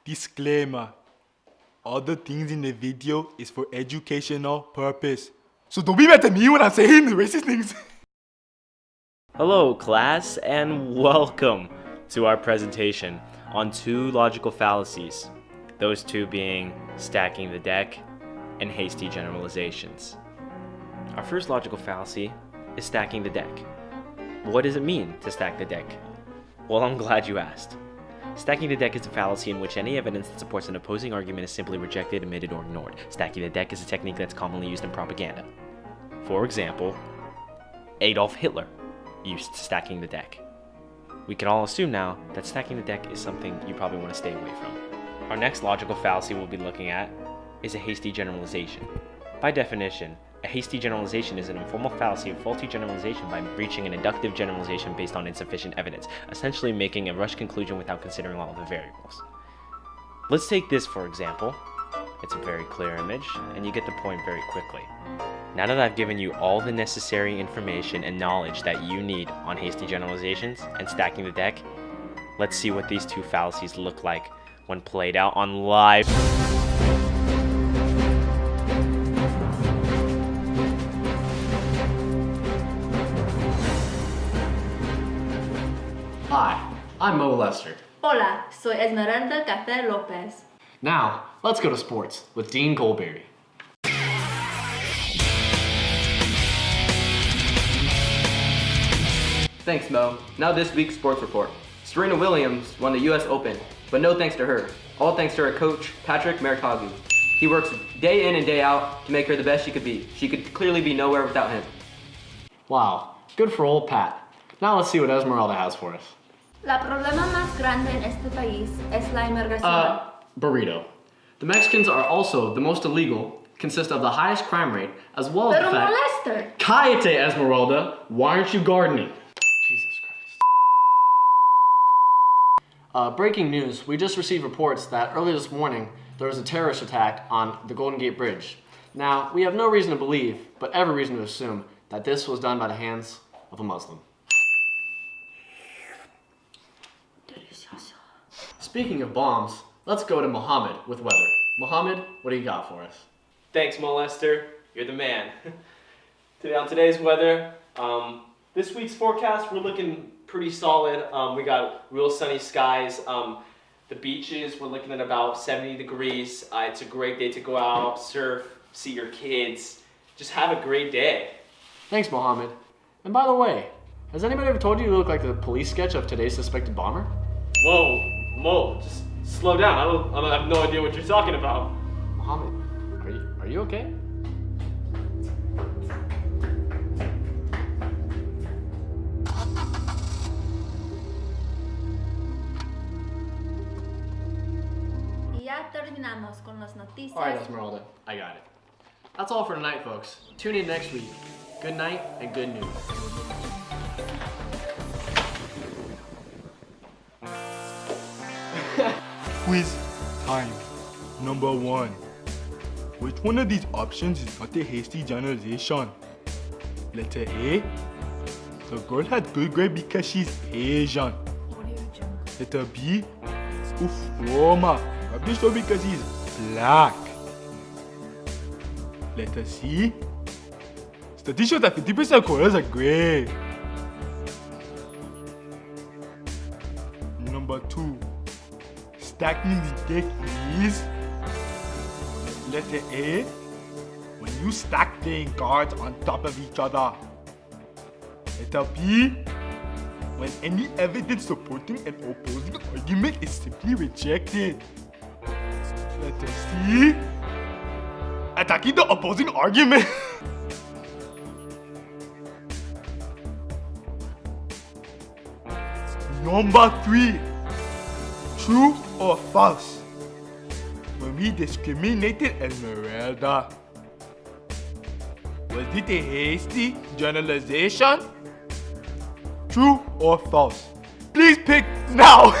Disclaimer. All the things in the video is for educational purpose. So don't be mad at me when I'm saying the racist things. Hello class, and welcome to our presentation on two logical fallacies. Those two being stacking the deck and hasty generalizations. Our first logical fallacy is stacking the deck. What does it mean to stack the deck? Well, I'm glad you asked. Stacking the deck is a fallacy in which any evidence that supports an opposing argument is simply rejected, omitted, or ignored. Stacking the deck is a technique that's commonly used in propaganda. For example, Adolf Hitler used stacking the deck. We can all assume now that stacking the deck is something you probably want to stay away from. Our next logical fallacy we'll be looking at is a hasty generalization. By definition, a hasty generalization is an informal fallacy of faulty generalization by reaching an inductive generalization based on insufficient evidence, essentially making a rushed conclusion without considering all of the variables. Let's take this for example. It's a very clear image, and you get the point very quickly. Now that I've given you all the necessary information and knowledge that you need on hasty generalizations and stacking the deck, let's see what these two fallacies look like when played out on live. Hi, I'm Mo Lester. Hola, soy Esmeralda Café Lopez. Now, let's go to sports with Dean Goldberry. Thanks, Mo. Now this week's sports report. Serena Williams won the US Open, but no thanks to her. All thanks to her coach, Patrick Maritagu. He works day in and day out to make her the best she could be. She could clearly be nowhere without him. Wow, good for old Pat. Now let's see what Esmeralda has for us. La problema más grande en este país es la inmigración. Burrito. The Mexicans are also the most illegal, consist of the highest crime rate, as well as Pero the fact... molester. Cállate, Esmeralda! Why aren't you gardening? Jesus Christ. Breaking news. We just received reports that early this morning there was a terrorist attack on the Golden Gate Bridge. Now, we have no reason to believe, but every reason to assume, that this was done by the hands of a Muslim. Speaking of bombs, let's go to Mohammed with weather. Mohammed, what do you got for us? Thanks, Mo Lester. You're the man. Today on today's weather, this week's forecast, we're looking pretty solid. We got real sunny skies. The beaches, we're looking at about 70 degrees. It's a great day to go out, surf, see your kids. Just have a great day. Thanks, Mohammed. And by the way, has anybody ever told you you look like the police sketch of today's suspected bomber? Whoa, Mo, just slow down. I have no idea what you're talking about. Mohammed, are you okay? Y ya terminamos con las noticias. Alright, Esmeralda, I got it. That's all for tonight, folks. Tune in next week. Good night and good news. Quiz time. Number 1. Which one of these options is not a hasty generalization? Letter A. The girl had good grade because she's Asian. Letter B. Oof, Roma. Rubbish though because he's black. Letter C. Study shows that 50% of Koreans are gray. Number 2. Stacking the deck is letter A. When you stack playing cards on top of each other. Letter B. When any evidence supporting an opposing argument is simply rejected. Letter C. Attacking the opposing argument. Number 3. True or false? When we discriminated Esmeralda, was it a hasty generalization? True or false? Please pick now!